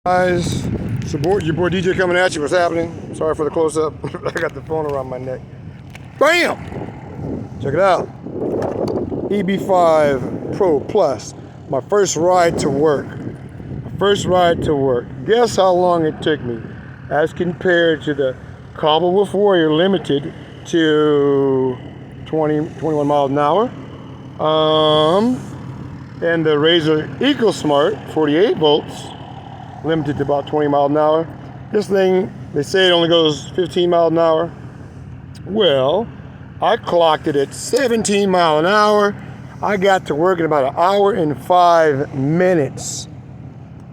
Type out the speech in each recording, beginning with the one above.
Guys, support your boy DJ coming at you. What's happening? Sorry for the close-up. I got the phone around my neck. Bam! Check it out. Eb5 Pro Plus. My first ride to work. Guess how long it took me as compared to the Cobble Wolf Warrior Limited to 21 miles an hour. And the Razor EcoSmart 48 volts. Limited to about 20 miles an hour. This thing, they say it only goes 15 miles an hour. Well, I clocked it at 17 miles an hour. I got to work in about an hour and 5 minutes.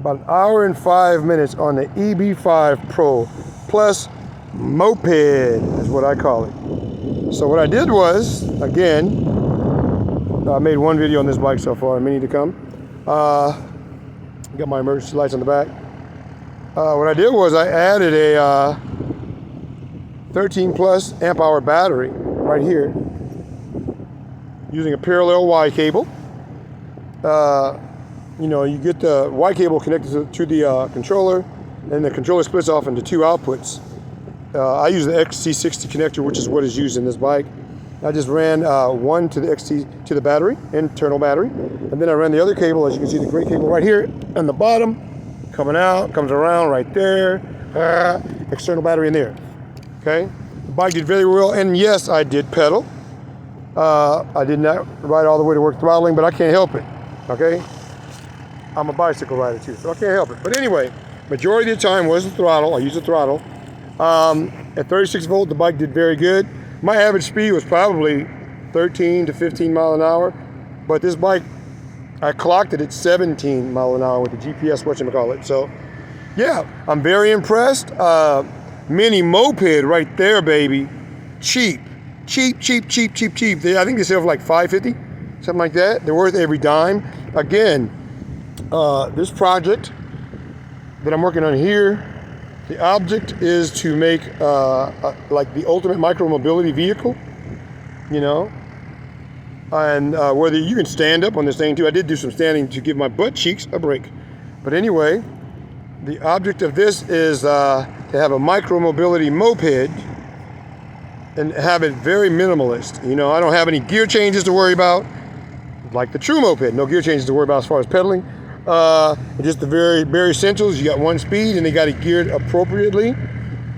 About an hour and 5 minutes on the Eb5 Pro Plus moped is what I call it. So what I did was, again, I made one video on this bike so far, many to come. Got my emergency lights on the back. What I did was I added a 13 plus amp hour battery right here using a parallel Y cable. You get the Y cable connected to the controller, and the controller splits off into two outputs. I use the XT60 connector, which is what is used in this bike. I just ran one to the to the battery, internal battery, and then I ran the other cable, as you can see, the gray cable right here on the bottom, coming out, comes around right there, external battery in there. Okay, the bike did very well, and yes, I did pedal. I did not ride all the way to work throttling, but I can't help it. Okay, I'm a bicycle rider too, so I can't help it. But anyway, majority of the time was the throttle. I used the throttle. At 36 volt, the bike did very good. My average speed was probably 13 to 15 miles an hour, but this bike, I clocked it at 17 miles an hour with the GPS, whatchamacallit. So, yeah, I'm very impressed. Mini moped right there, baby. Cheap. I think they sell for like $5.50, something like that. They're worth every dime. Again, this project that I'm working on here, the object is to make like the ultimate micro-mobility vehicle, and whether you can stand up on this thing too. I did do some standing to give my butt cheeks a break. But anyway, the object of this is to have a micro-mobility moped and have it very minimalist. I don't have any gear changes to worry about, like the true moped. No gear changes to worry about as far as pedaling. Just the very essentials. You got one speed, and they got it geared appropriately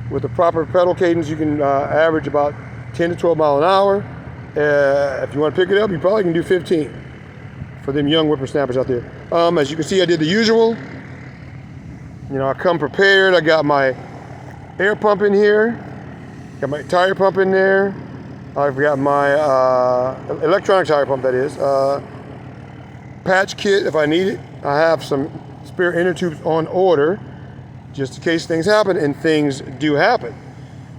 with the proper pedal cadence. You can average about 10 to 12 miles an hour. If you want to pick it up, you probably can do 15 for them young whippersnappers out there. As you can see, I did the usual. I come prepared. I got my air pump in here, got my tire pump in there. I've got my electronic tire pump, that is. Patch kit if I need it. I have some spare inner tubes on order just in case things happen, and things do happen.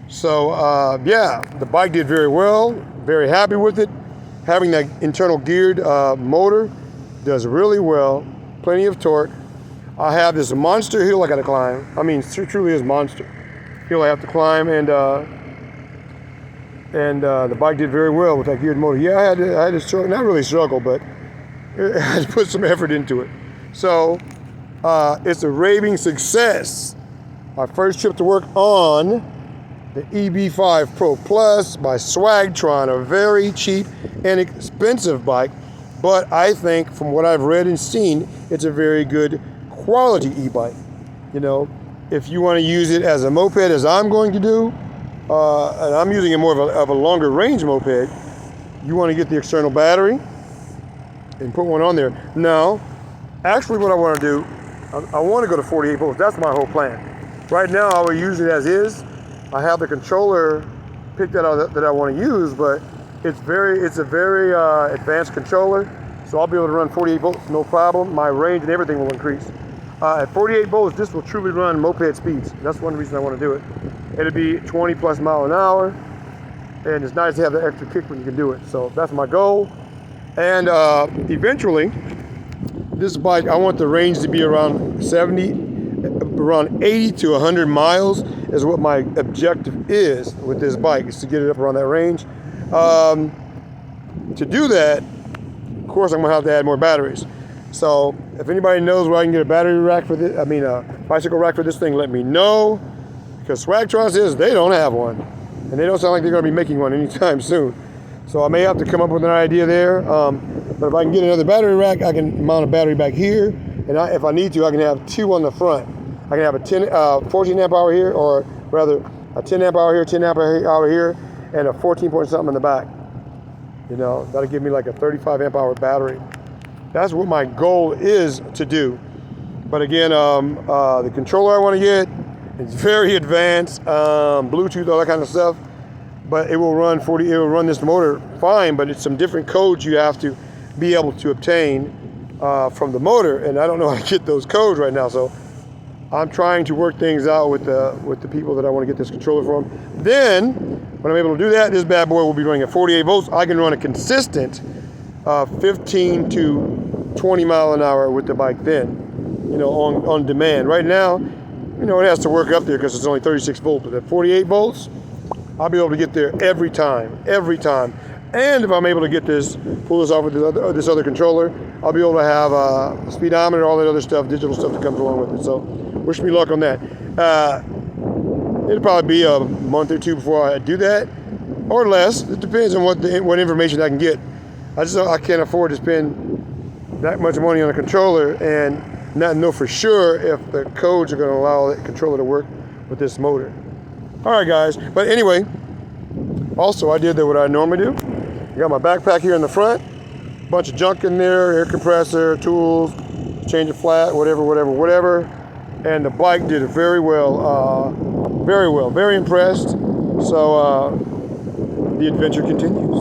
So yeah, the bike did very well. Very happy with it. Having that internal geared motor does really well. Plenty of torque. I have this monster hill I got to climb. I mean, it truly is monster hill I have to climb, and the bike did very well with that geared motor. Yeah, I had to struggle, not really struggle, but I had to put some effort into it. So it's a raving success. My first trip to work on the Eb5 Pro Plus by Swagtron, a very cheap and expensive bike, but I think from what I've read and seen, it's a very good quality e-bike. If you want to use it as a moped, as I'm going to do, and I'm using it more of a longer range moped, you want to get the external battery and put one on there. Now, actually what I want to do, I want to go to 48 volts. That's my whole plan. Right now, I will use it as is. I have the controller picked out that I want to use, but it's a very advanced controller, so I'll be able to run 48 volts, no problem. My range and everything will increase. At 48 volts, this will truly run moped speeds. That's one reason I want to do it. It'll be 20 plus miles an hour, and it's nice to have the extra kick when you can do it. So that's my goal. And eventually, this bike, I want the range to be around 80 to 100 miles is what my objective is with this bike, is to get it up around that range. To do that, of course, I'm gonna have to add more batteries. So if anybody knows where I can get a battery rack for this, a bicycle rack for this thing, let me know. Because Swagtron says they don't have one. And they don't sound like they're going to be making one anytime soon. So I may have to come up with an idea there. But if I can get another battery rack, I can mount a battery back here. And if I need to, I can have two on the front. I can have a 14 amp hour here, or rather a 10 amp hour here, 10 amp hour here, and a 14 point something in the back. You know, that'll give me like a 35 amp hour battery. That's what my goal is to do. But again, the controller I want to get, it's very advanced, Bluetooth, all that kind of stuff. But it will run this motor fine, but it's some different codes you have to be able to obtain from the motor, and I don't know how to get those codes right now. So I'm trying to work things out with the people that I want to get this controller from. Then, when I'm able to do that, this bad boy will be running at 48 volts. I can run a consistent 15 to 20 mile an hour with the bike then, you know, on demand. Right now, you know, it has to work up there because it's only 36 volts, but at 48 volts, I'll be able to get there every time. And if I'm able to pull this off with this other controller, I'll be able to have a speedometer, all that other stuff, digital stuff that comes along with it. So wish me luck on that. It'll probably be a month or two before I do that, or less. It depends on what information I can get. I can't afford to spend that much money on a controller and not know for sure if the codes are going to allow the controller to work with this motor. All right, guys. But anyway, also I did what I normally do. I got my backpack here in the front, bunch of junk in there, air compressor, tools, change of flat, whatever. And the bike did it very well, very impressed. So the adventure continues.